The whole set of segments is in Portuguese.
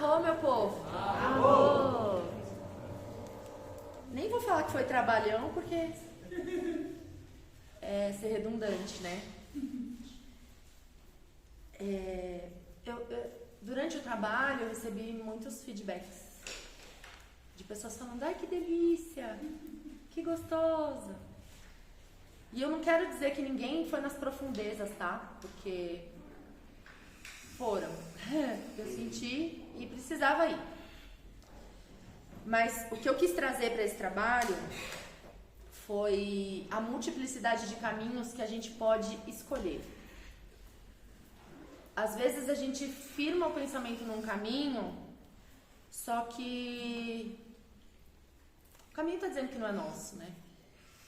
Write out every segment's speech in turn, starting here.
Arro, meu povo. Arro. Nem vou falar que foi trabalhão, porque é ser redundante, né? Durante o trabalho eu recebi muitos feedbacks de pessoas falando: ai, que delícia, que gostosa. E eu não quero dizer que ninguém foi nas profundezas, tá? Porque foram. Eu senti e precisava ir. Mas o que eu quis trazer para esse trabalho foi a multiplicidade de caminhos que a gente pode escolher. Às vezes a gente firma o pensamento num caminho, só que o caminho está dizendo que não é nosso, né?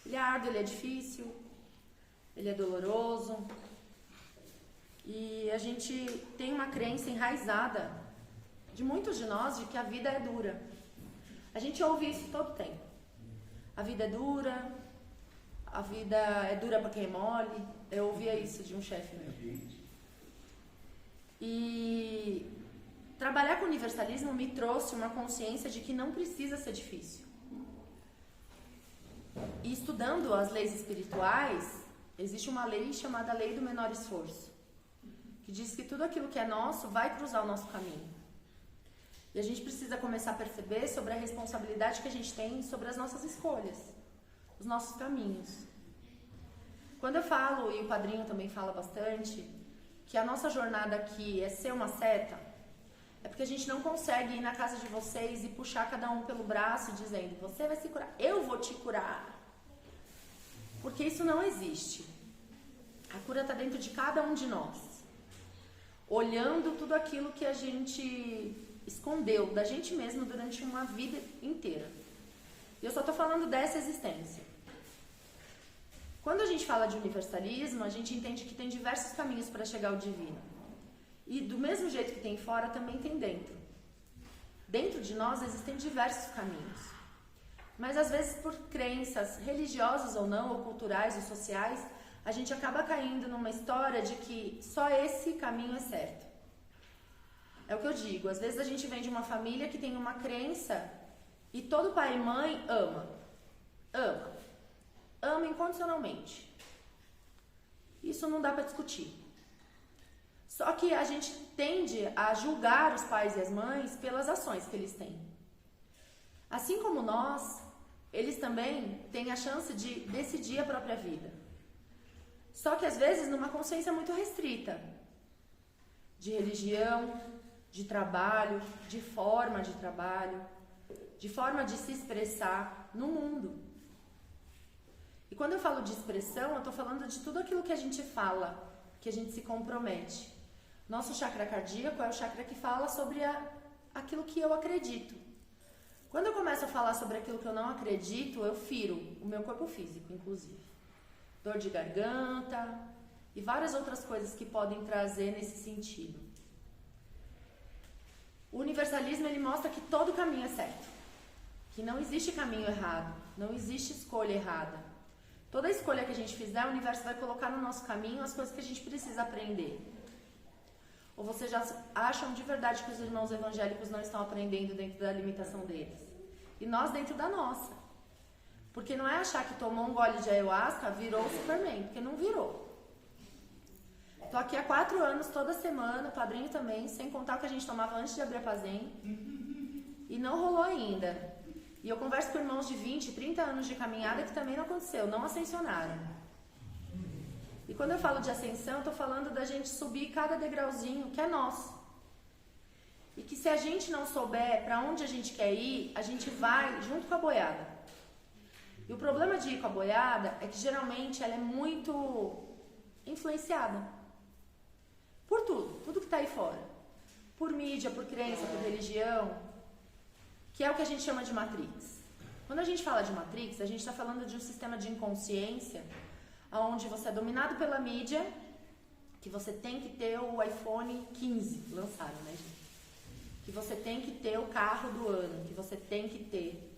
Ele é árduo, ele é difícil, ele é doloroso. E a gente tem uma crença enraizada de muitos de nós de que a vida é dura. A gente ouve isso todo o tempo. A vida é dura, a vida é dura para quem é mole. Eu ouvia isso de um chefe meu. E trabalhar com universalismo me trouxe uma consciência de que não precisa ser difícil. E estudando as leis espirituais, existe uma lei chamada Lei do Menor Esforço, que diz que tudo aquilo que é nosso vai cruzar o nosso caminho. E a gente precisa começar a perceber sobre a responsabilidade que a gente tem sobre as nossas escolhas, os nossos caminhos. Quando eu falo, e o padrinho também fala bastante, que a nossa jornada aqui é ser uma seta, é porque a gente não consegue ir na casa de vocês e puxar cada um pelo braço dizendo: você vai se curar, eu vou te curar. Porque isso não existe. A cura está dentro de cada um de nós, olhando tudo aquilo que a gente escondeu da gente mesmo durante uma vida inteira. E eu só estou falando dessa existência. Quando a gente fala de universalismo, a gente entende que tem diversos caminhos para chegar ao divino. E do mesmo jeito que tem fora, também tem dentro. Dentro de nós existem diversos caminhos. Mas às vezes por crenças religiosas ou não, ou culturais ou sociais, a gente acaba caindo numa história de que só esse caminho é certo. É o que eu digo, às vezes a gente vem de uma família que tem uma crença e todo pai e mãe ama incondicionalmente. Isso não dá para discutir. Só que a gente tende a julgar os pais e as mães pelas ações que eles têm. Assim como nós, eles também têm a chance de decidir a própria vida. Só que às vezes numa consciência muito restrita. De religião, de trabalho, de forma de trabalho, de forma de se expressar no mundo. E quando eu falo de expressão, eu estou falando de tudo aquilo que a gente fala, que a gente se compromete. Nosso chakra cardíaco é o chakra que fala sobre aquilo que eu acredito. Quando eu começo a falar sobre aquilo que eu não acredito, eu firo o meu corpo físico, inclusive. Dor de garganta e várias outras coisas que podem trazer nesse sentido. O universalismo, ele mostra que todo caminho é certo. Que não existe caminho errado, não existe escolha errada. Toda escolha que a gente fizer, o universo vai colocar no nosso caminho as coisas que a gente precisa aprender. Ou vocês já acham de verdade que os irmãos evangélicos não estão aprendendo dentro da limitação deles? E nós dentro da nossa. Porque não é achar que tomou um gole de ayahuasca, virou o Superman, porque não virou. Tô aqui há 4 anos, toda semana, o padrinho também, sem contar o que a gente tomava antes de abrir a Pazem. E não rolou ainda. E eu converso com irmãos de 20, 30 anos de caminhada que também não aconteceu, não ascensionaram. E quando eu falo de ascensão, eu tô falando da gente subir cada degrauzinho que é nosso. E que se a gente não souber para onde a gente quer ir, a gente vai junto com a boiada. E o problema de ir com a boiada é que geralmente ela é muito influenciada por tudo que está aí fora. Por mídia, por crença, por religião, que é o que a gente chama de Matrix. Quando a gente fala de Matrix, a gente está falando de um sistema de inconsciência onde você é dominado pela mídia, que você tem que ter o iPhone 15, lançaram, né, gente? Que você tem que ter o carro do ano, que você tem que ter.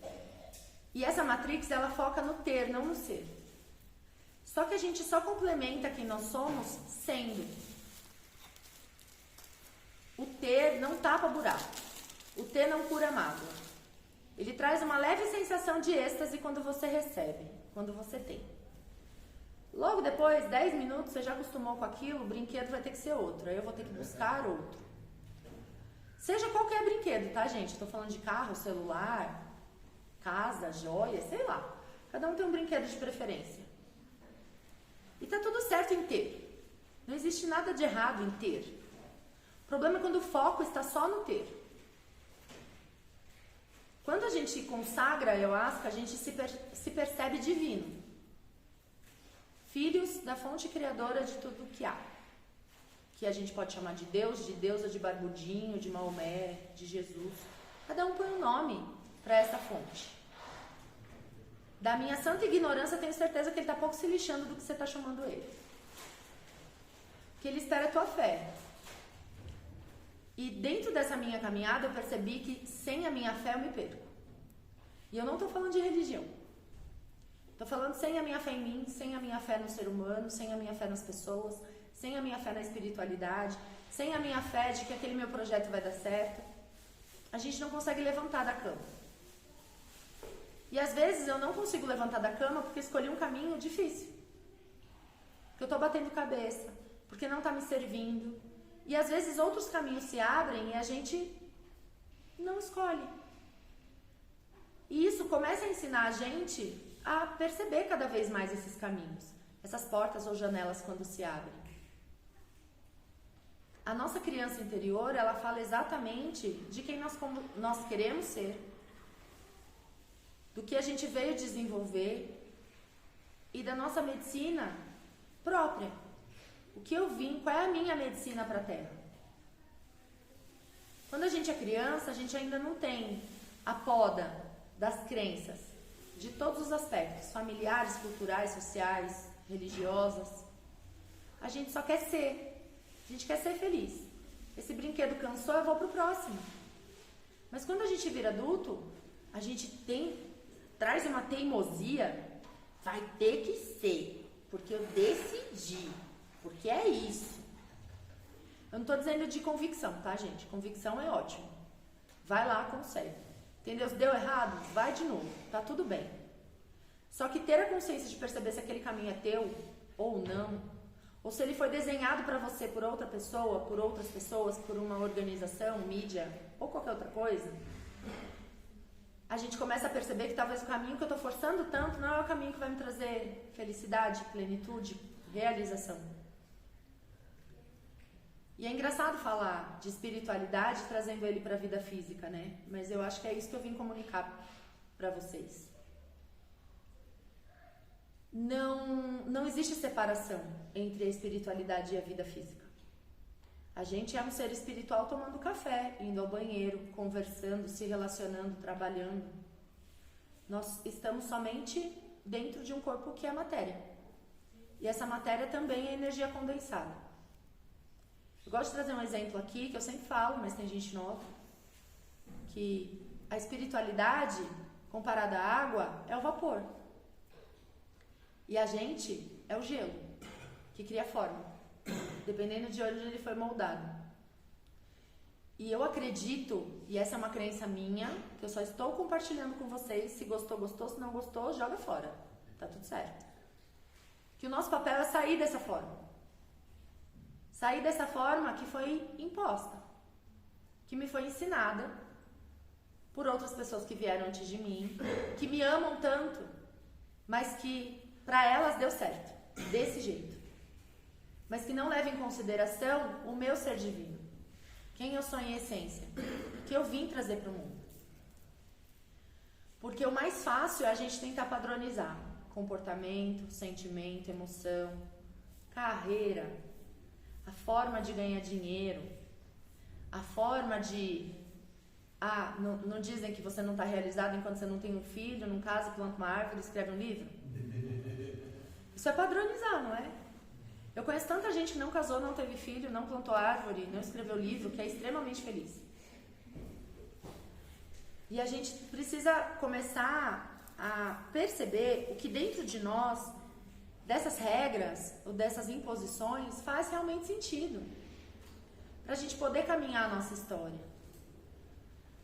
E essa Matrix, ela foca no ter, não no ser. Só que a gente só complementa quem nós somos sendo. O ter não tapa buraco. O T não cura mágoa. Ele traz uma leve sensação de êxtase quando você recebe, quando você tem. Logo depois, 10 minutos, você já acostumou com aquilo, o brinquedo vai ter que ser outro. Aí eu vou ter que buscar outro. Seja qualquer brinquedo, tá, gente? Estou falando de carro, celular, casa, joia, sei lá. Cada um tem um brinquedo de preferência. E tá tudo certo em ter. Não existe nada de errado em ter. O problema é quando o foco está só no ter. Quando a gente consagra a ayahuasca, a gente se percebe divino. Filhos da fonte criadora de tudo que há. Que a gente pode chamar de Deus, de deusa, de barbudinho, de Maomé, de Jesus. Cada um põe um nome para essa fonte. Da minha santa ignorância, tenho certeza que ele está pouco se lixando do que você está chamando ele. Que ele espera a tua fé. E dentro dessa minha caminhada, eu percebi que sem a minha fé eu me perco. E eu não estou falando de religião. Estou falando sem a minha fé em mim, sem a minha fé no ser humano, sem a minha fé nas pessoas, sem a minha fé na espiritualidade, sem a minha fé de que aquele meu projeto vai dar certo. A gente não consegue levantar da cama. E às vezes eu não consigo levantar da cama porque escolhi um caminho difícil. Porque eu estou batendo cabeça, porque não está me servindo. E às vezes outros caminhos se abrem e a gente não escolhe. E isso começa a ensinar a gente a perceber cada vez mais esses caminhos, essas portas ou janelas quando se abrem. A nossa criança interior, ela fala exatamente de quem nós queremos ser, do que a gente veio desenvolver e da nossa medicina própria. O que eu vim, qual é a minha medicina para a Terra? Quando a gente é criança, a gente ainda não tem a poda das crenças, de todos os aspectos, familiares, culturais, sociais, religiosas. A gente só quer ser, a gente quer ser feliz. Esse brinquedo cansou, eu vou pro próximo. Mas quando a gente vira adulto, a gente traz uma teimosia, vai ter que ser, porque eu decidi, porque é isso. Eu não estou dizendo de convicção, tá, gente? Convicção é ótimo. Vai lá, consegue. Entendeu? Se deu errado, vai de novo, tá tudo bem. Só que ter a consciência de perceber se aquele caminho é teu ou não, ou se ele foi desenhado para você por outra pessoa, por outras pessoas, por uma organização, mídia ou qualquer outra coisa, a gente começa a perceber que talvez o caminho que eu estou forçando tanto não é o caminho que vai me trazer felicidade, plenitude, realização. E é engraçado falar de espiritualidade trazendo ele para a vida física, né? Mas eu acho que é isso que eu vim comunicar para vocês. Não existe separação entre a espiritualidade e a vida física. A gente é um ser espiritual tomando café, indo ao banheiro, conversando, se relacionando, trabalhando. Nós estamos somente dentro de um corpo que é matéria. E essa matéria também é energia condensada. Eu gosto de trazer um exemplo aqui, que eu sempre falo, mas tem gente nova, que a espiritualidade, comparada à água, é o vapor. E a gente é o gelo, que cria forma, dependendo de onde ele foi moldado. E eu acredito, e essa é uma crença minha, que eu só estou compartilhando com vocês, se gostou, gostou, se não gostou, joga fora, tá tudo certo. Que o nosso papel é sair dessa forma. Sair dessa forma que foi imposta, que me foi ensinada por outras pessoas que vieram antes de mim, que me amam tanto, mas que para elas deu certo, desse jeito. Mas que não leva em consideração o meu ser divino, quem eu sou em essência, que eu vim trazer para o mundo. Porque o mais fácil é a gente tentar padronizar comportamento, sentimento, emoção, carreira, a forma de ganhar dinheiro, a forma de... não dizem que você não está realizado enquanto você não tem um filho, não casa, planta uma árvore, escreve um livro? Isso é padronizar, não é? Eu conheço tanta gente que não casou, não teve filho, não plantou árvore, não escreveu livro, que é extremamente feliz. E a gente precisa começar a perceber o que dentro de nós, dessas regras ou dessas imposições, faz realmente sentido. Para a gente poder caminhar a nossa história.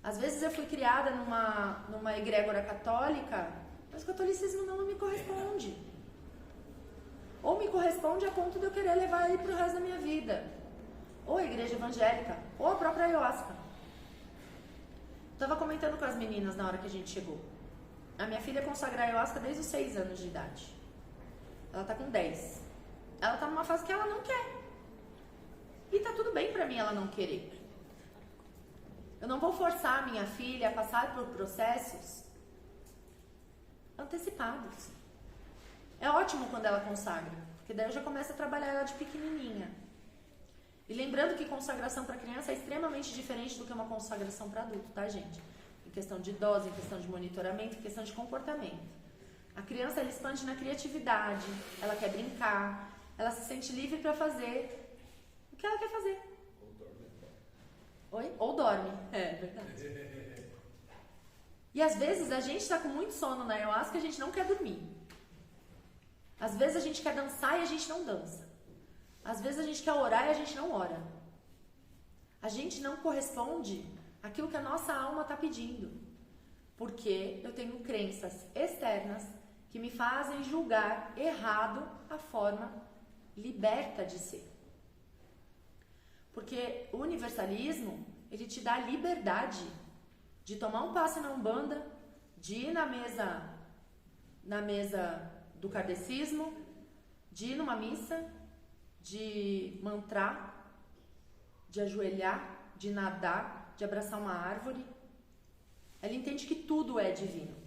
Às vezes eu fui criada numa egrégora católica, mas o catolicismo não me corresponde. Ou me corresponde a ponto de eu querer levar ele pro resto da minha vida. Ou a igreja evangélica, ou a própria ayahuasca. Estava comentando com as meninas na hora que a gente chegou. A minha filha consagra a ayahuasca desde os 6 anos de idade. Ela tá com 10. Ela tá numa fase que ela não quer. E tá tudo bem pra mim ela não querer. Eu não vou forçar a minha filha a passar por processos antecipados. É ótimo quando ela consagra, porque daí eu já começo a trabalhar ela de pequenininha. E lembrando que consagração para criança é extremamente diferente do que uma consagração para adulto, tá, gente? Em questão de dose, em questão de monitoramento, em questão de comportamento. A criança, ela expande na criatividade, ela quer brincar, ela se sente livre para fazer o que ela quer fazer. Oi? Ou dorme. É verdade. E às vezes a gente está com muito sono na ayahuasca e a gente não quer dormir. Às vezes a gente quer dançar e a gente não dança. Às vezes a gente quer orar e a gente não ora. A gente não corresponde àquilo que a nossa alma está pedindo. Porque eu tenho crenças externas que me fazem julgar errado a forma liberta de ser. Porque o universalismo, ele te dá a liberdade de tomar um passe na Umbanda, de ir na mesa do kardecismo, de ir numa missa, de mantrar, de ajoelhar, de nadar, de abraçar uma árvore. Ela entende que tudo é divino.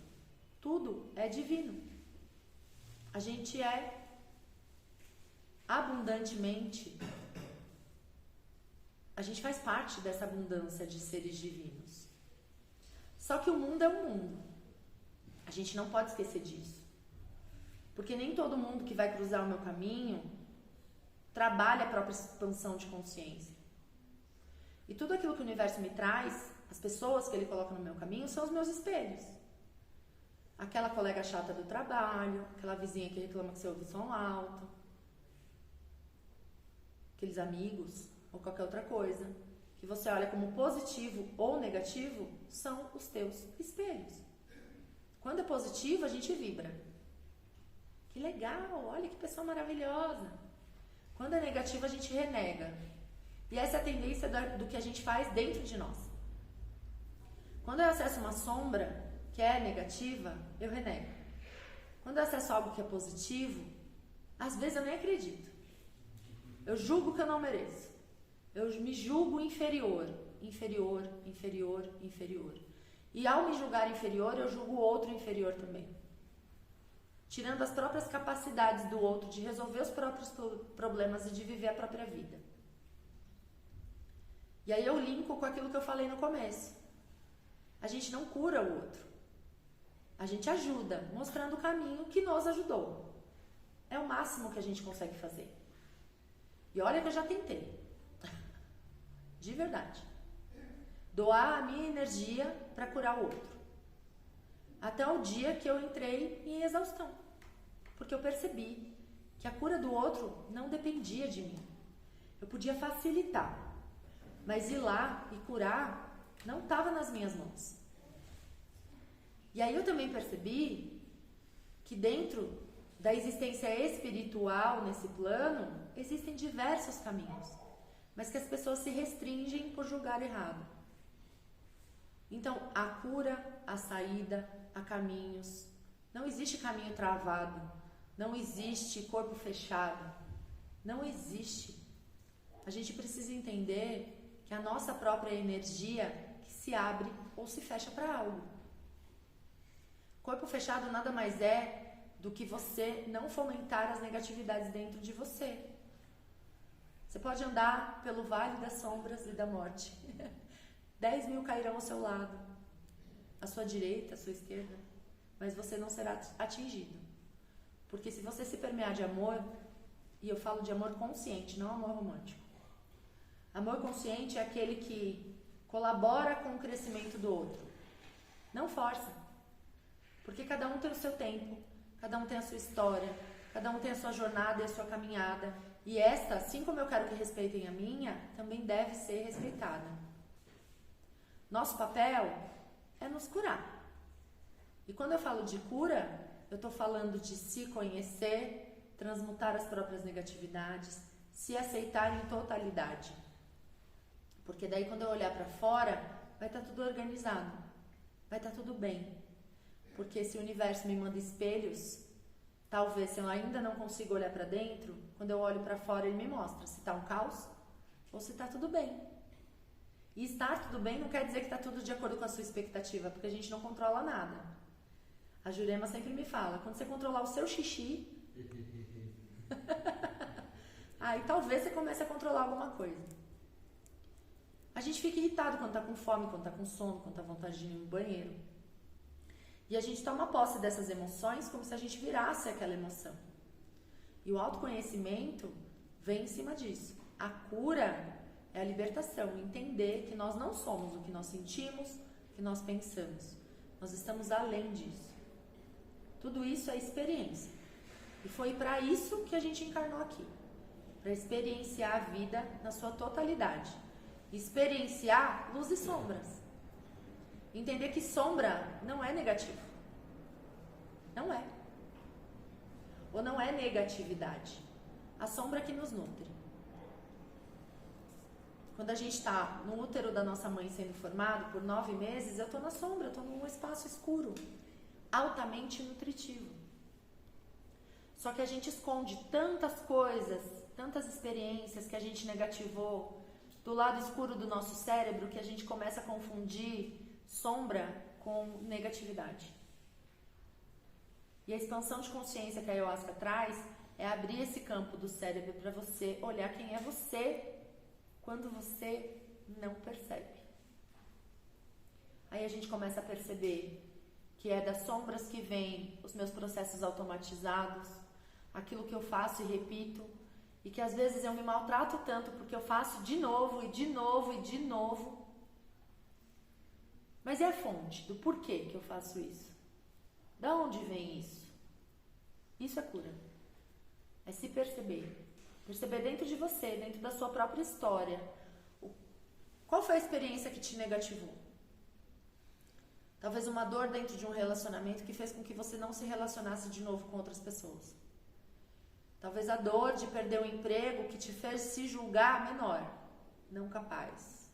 Tudo é divino. A gente é abundantemente... A gente faz parte dessa abundância de seres divinos. Só que o mundo é um mundo. A gente não pode esquecer disso. Porque nem todo mundo que vai cruzar o meu caminho trabalha a própria expansão de consciência. E tudo aquilo que o universo me traz, as pessoas que ele coloca no meu caminho, são os meus espelhos. Aquela colega chata do trabalho, aquela vizinha que reclama que você ouve som alto, aqueles amigos ou qualquer outra coisa que você olha como positivo ou negativo, são os teus espelhos. Quando é positivo, a gente vibra. Que legal, olha que pessoa maravilhosa. Quando é negativo, a gente renega. E essa é a tendência do que a gente faz dentro de nós. Quando eu acesso uma sombra que é negativa, eu renego. Quando eu acesso algo que é positivo, às vezes eu nem acredito. Eu julgo que eu não mereço. Eu me julgo inferior, inferior, inferior, inferior. E ao me julgar inferior, eu julgo o outro inferior também. Tirando as próprias capacidades do outro de resolver os próprios problemas e de viver a própria vida. E aí eu linko com aquilo que eu falei no começo. A gente não cura o outro. A gente ajuda, mostrando o caminho que nos ajudou. É o máximo que a gente consegue fazer. E olha que eu já tentei. De verdade. Doar a minha energia para curar o outro. Até o dia que eu entrei em exaustão. Porque eu percebi que a cura do outro não dependia de mim. Eu podia facilitar. Mas ir lá e curar não estava nas minhas mãos. E aí eu também percebi que dentro da existência espiritual nesse plano, existem diversos caminhos. Mas que as pessoas se restringem por julgar errado. Então, a cura, a saída, há caminhos. Não existe caminho travado. Não existe corpo fechado. Não existe. A gente precisa entender que a nossa própria energia que se abre ou se fecha para algo. Corpo fechado nada mais é do que você não fomentar as negatividades dentro de você. Você pode andar pelo vale das sombras e da morte. 10 mil cairão ao seu lado, à sua direita, à sua esquerda, mas você não será atingido. Porque se você se permear de amor, e eu falo de amor consciente, não amor romântico. Amor consciente é aquele que colabora com o crescimento do outro. Não força. Porque cada um tem o seu tempo, cada um tem a sua história, cada um tem a sua jornada e a sua caminhada. E esta, assim como eu quero que respeitem a minha, também deve ser respeitada. Nosso papel é nos curar. E quando eu falo de cura, eu estou falando de se conhecer, transmutar as próprias negatividades, se aceitar em totalidade. Porque daí quando eu olhar para fora, vai estar tudo organizado, vai estar tudo bem. Porque se o universo me manda espelhos, talvez se eu ainda não consigo olhar para dentro, quando eu olho para fora ele me mostra se está um caos ou se está tudo bem. E estar tudo bem não quer dizer que está tudo de acordo com a sua expectativa, porque a gente não controla nada. A Jurema sempre me fala, quando você controlar o seu xixi, aí talvez você comece a controlar alguma coisa. A gente fica irritado quando está com fome, quando está com sono, quando está com vontade de ir no banheiro. E a gente toma posse dessas emoções como se a gente virasse aquela emoção. E o autoconhecimento vem em cima disso. A cura é a libertação, entender que nós não somos o que nós sentimos, o que nós pensamos. Nós estamos além disso. Tudo isso é experiência. E foi para isso que a gente encarnou aqui. Para experienciar a vida na sua totalidade. Experienciar luz e sombras. Entender que sombra não é negativo. Não é. Ou não é negatividade. A sombra que nos nutre. Quando a gente está no útero da nossa mãe sendo formado por 9 meses, eu estou na sombra, eu estou num espaço escuro, altamente nutritivo. Só que a gente esconde tantas coisas, tantas experiências que a gente negativou do lado escuro do nosso cérebro que a gente começa a confundir sombra com negatividade. E a expansão de consciência que a Ayahuasca traz é abrir esse campo do cérebro para você olhar quem é você quando você não percebe. Aí a gente começa a perceber que é das sombras que vêm os meus processos automatizados, aquilo que eu faço e repito, e que às vezes eu me maltrato tanto porque eu faço de novo e de novo e de novo. Mas é a fonte do porquê que eu faço isso. Da onde vem isso? Isso é cura. É se perceber. Perceber dentro de você, dentro da sua própria história. Qual foi a experiência que te negativou? Talvez uma dor dentro de um relacionamento que fez com que você não se relacionasse de novo com outras pessoas. Talvez a dor de perder o emprego que te fez se julgar menor, não capaz.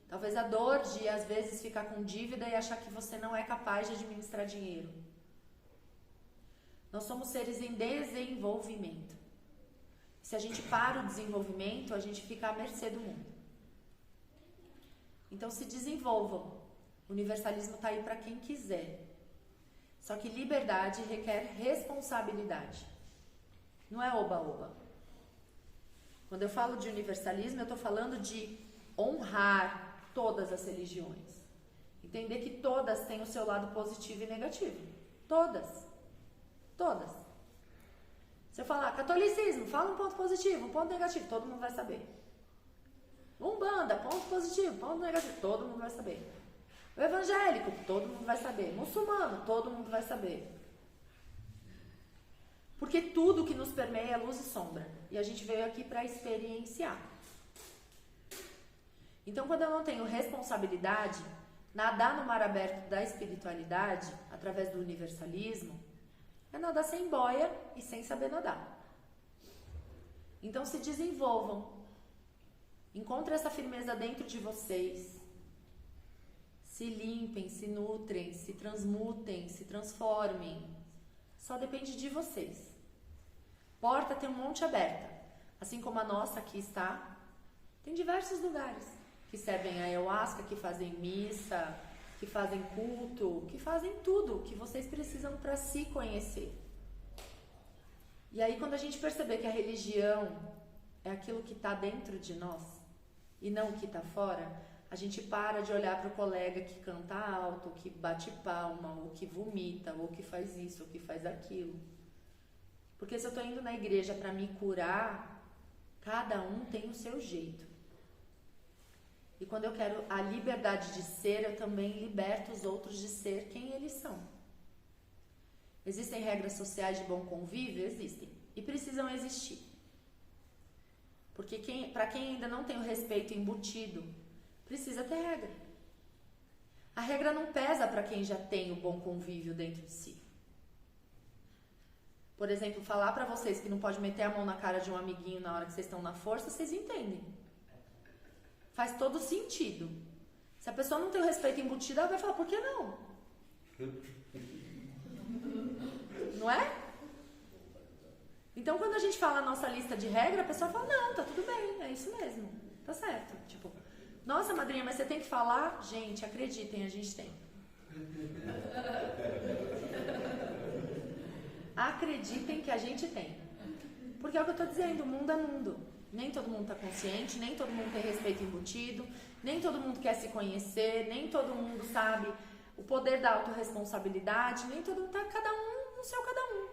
Talvez a dor de, às vezes, ficar com dívida e achar que você não é capaz de administrar dinheiro. Nós somos seres em desenvolvimento. Se a gente para o desenvolvimento, a gente fica à mercê do mundo. Então se desenvolvam. O universalismo está aí para quem quiser. Só que liberdade requer responsabilidade. Não é oba-oba. Quando eu falo de universalismo, eu estou falando de honrar todas as religiões. Entender que todas têm o seu lado positivo e negativo. Todas. Todas. Se eu falar catolicismo, fala um ponto positivo, um ponto negativo, todo mundo vai saber. Umbanda, ponto positivo, ponto negativo, todo mundo vai saber. O evangélico, todo mundo vai saber. Muçulmano, todo mundo vai saber. Porque tudo que nos permeia é luz e sombra. E a gente veio aqui para experienciar. Então, quando eu não tenho responsabilidade, nadar no mar aberto da espiritualidade, através do universalismo, é nadar sem boia e sem saber nadar. Então se desenvolvam. Encontrem essa firmeza dentro de vocês. Se limpem, se nutrem, se transmutem, se transformem. Só depende de vocês. Porta tem um monte aberta. Assim como a nossa aqui está. Tem diversos lugares que servem a ayahuasca, que fazem missa, que fazem culto, que fazem tudo que vocês precisam para se conhecer. E aí quando a gente perceber que a religião é aquilo que está dentro de nós e não o que está fora, a gente para de olhar para o colega que canta alto, que bate palma, ou que vomita, ou que faz isso, ou que faz aquilo. Porque se eu estou indo na igreja para me curar, cada um tem o seu jeito. E quando eu quero a liberdade de ser, eu também liberto os outros de ser quem eles são. Existem regras sociais de bom convívio? Existem. E precisam existir. Porque para quem ainda não tem o respeito embutido precisa ter regra. A regra não pesa para quem já tem o bom convívio dentro de si. Por exemplo, falar para vocês que não pode meter a mão na cara de um amiguinho na hora que vocês estão na força, vocês entendem. Faz todo sentido. Se a pessoa não tem o respeito embutido, ela vai falar, por que não? Não é? Então, quando a gente fala a nossa lista de regra, a pessoa fala, não, tá tudo bem, é isso mesmo, tá certo. Tipo, nossa, madrinha, mas você tem que falar? Gente, acreditem, a gente tem. Acreditem que a gente tem. Porque é o que eu tô dizendo, mundo é mundo. Nem todo mundo tá consciente, nem todo mundo tem respeito embutido, nem todo mundo quer se conhecer, nem todo mundo sabe o poder da autorresponsabilidade, nem todo mundo tá, cada um no seu cada um.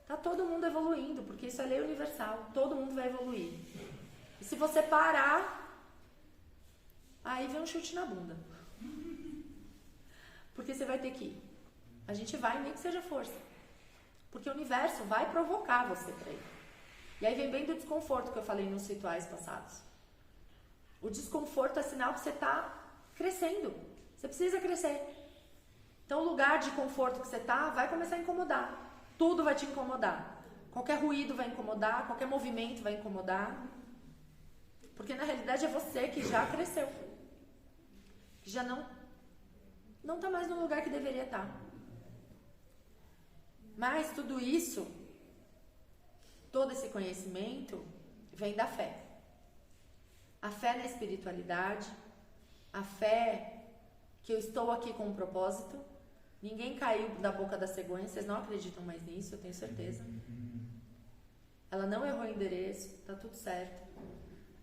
Tá todo mundo evoluindo, porque isso é lei universal, todo mundo vai evoluir. E se você parar, aí vem um chute na bunda. Porque você vai ter que ir. A gente vai, nem que seja força. Porque o universo vai provocar você pra ir. E aí vem bem do desconforto que eu falei nos rituais passados. O desconforto é sinal que você tá crescendo. Você precisa crescer. Então o lugar de conforto que você tá vai começar a incomodar. Tudo vai te incomodar. Qualquer ruído vai incomodar, qualquer movimento vai incomodar. Porque na realidade é você que já cresceu. Que já não tá mais no lugar que deveria estar. Mas tudo isso, todo esse conhecimento vem da fé. A fé na espiritualidade, a fé que eu estou aqui com um propósito. Ninguém caiu da boca da cegonha, vocês não acreditam mais nisso, eu tenho certeza. Ela não errou o endereço, tá tudo certo.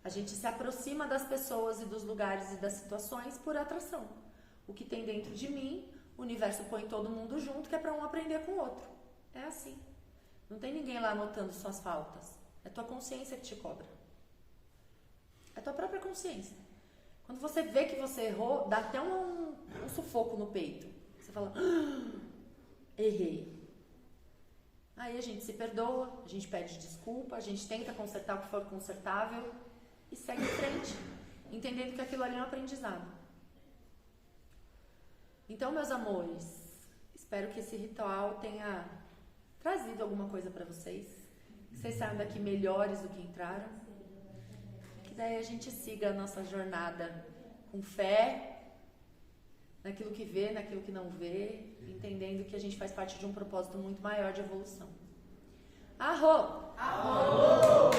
A gente se aproxima das pessoas e dos lugares e das situações por atração. O que tem dentro de mim, o universo põe todo mundo junto, que é para um aprender com o outro. É assim. Não tem ninguém lá anotando suas faltas. É tua consciência que te cobra. É tua própria consciência. Quando você vê que você errou, dá até um sufoco no peito. Você fala, errei. Aí a gente se perdoa, a gente pede desculpa, a gente tenta consertar o que for consertável e segue em frente, entendendo que aquilo ali é um aprendizado. Então, meus amores, espero que esse ritual tenha trazido alguma coisa para vocês, que vocês saiam daqui melhores do que entraram, que daí a gente siga a nossa jornada com fé, naquilo que vê, naquilo que não vê, entendendo que a gente faz parte de um propósito muito maior de evolução. Arro! Arro!